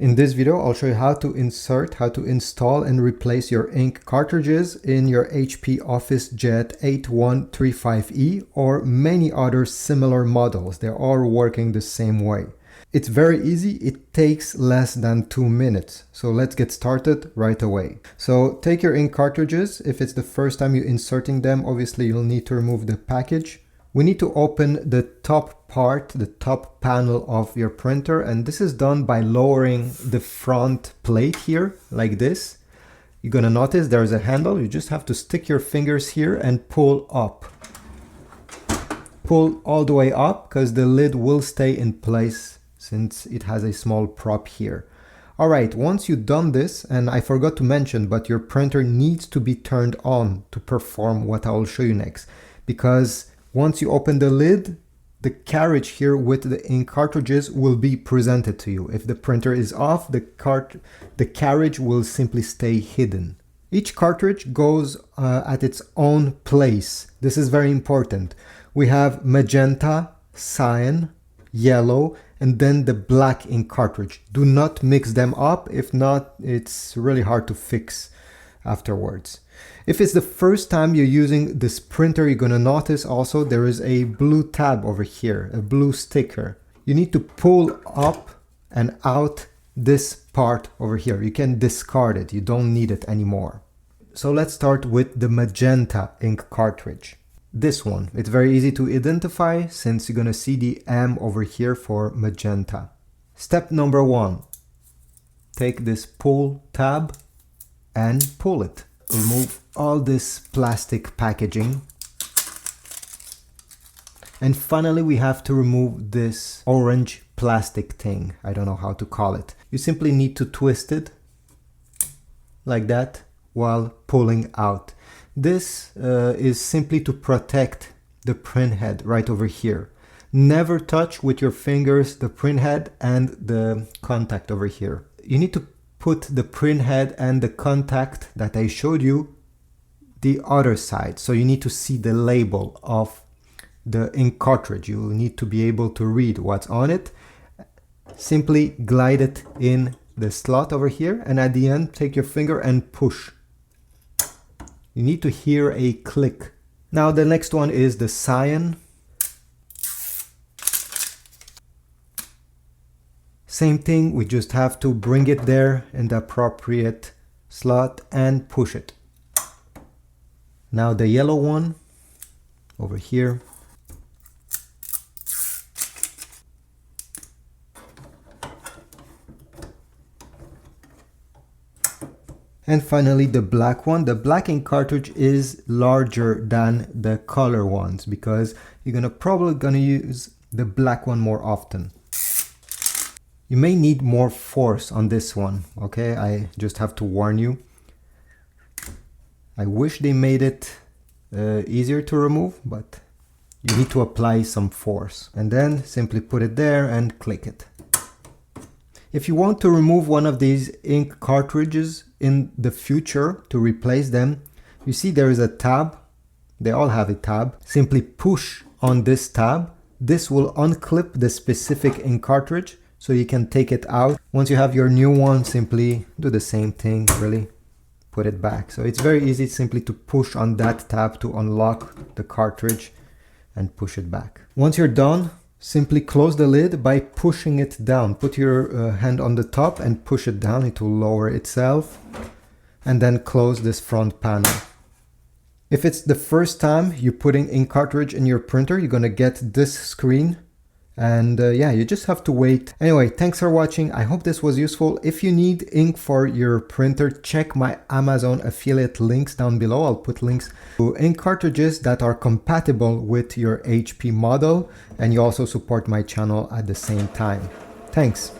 In this video, I'll show you how to insert, how to install and replace your ink cartridges in your HP OfficeJet 8135E or many other similar models. They're all working the same way. It's very easy. It takes less than 2 minutes. So let's get started right away. So take your ink cartridges. If it's the first time you're inserting them, obviously you'll need to remove the package. We need to open the top part, the top panel of your printer, and this is done by lowering the front plate here, like this. You're gonna notice there's a handle. You just have to stick your fingers here and pull up. Pull all the way up, because the lid will stay in place since it has a small prop here. All right, once you've done this, and I forgot to mention, but your printer needs to be turned on to perform what I will show you next, because once you open the lid, the carriage here with the ink cartridges will be presented to you. If the printer is off, the carriage will simply stay hidden. Each cartridge goes at its own place. This is very important. We have magenta, cyan, yellow, and then the black ink cartridge. Do not mix them up. If not, it's really hard to fix afterwards. If it's the first time you're using this printer, you're gonna notice also there is a blue tab over here, a blue sticker. You need to pull up and out this part over here. You can discard it, you don't need it anymore. So let's start with the magenta ink cartridge. This one, it's very easy to identify since you're gonna see the M over here for magenta. Step number 1, take this pull tab and pull it. Remove all this plastic packaging. And finally, we have to remove this orange plastic thing. I don't know how to call it. You simply need to twist it like that while pulling out. This is simply to protect the print head right over here. Never touch with your fingers the print head and the contact over here. You need to put the print head and the contact that I showed you the other side. So you need to see the label of the ink cartridge. You need to be able to read what's on it. Simply glide it in the slot over here, and at the end take your finger and push. You need to hear a click. Now the next one is the cyan. Same thing, we just have to bring it there in the appropriate slot and push it. Now the yellow one over here. And finally the black one. The black ink cartridge is larger than the color ones because you're probably gonna use the black one more often. You may need more force on this one, okay? I just have to warn you. I wish they made it easier to remove, but you need to apply some force. And then simply put it there and click it. If you want to remove one of these ink cartridges in the future to replace them, you see there is a tab. They all have a tab. Simply push on this tab. This will unclip the specific ink cartridge, so you can take it out. Once you have your new one, simply do the same thing, really. Put it back. So it's very easy simply to push on that tab to unlock the cartridge and push it back. Once you're done, simply close the lid by pushing it down. Put your hand on the top and push it down. It will lower itself. And then close this front panel. If it's the first time you're putting ink cartridge in your printer, you're gonna get this screen. And yeah, you just have to wait. Anyway, thanks for watching. I hope this was useful. If you need ink for your printer, check my Amazon affiliate links down below. I'll put links to ink cartridges that are compatible with your HP model. And you also support my channel at the same time. Thanks.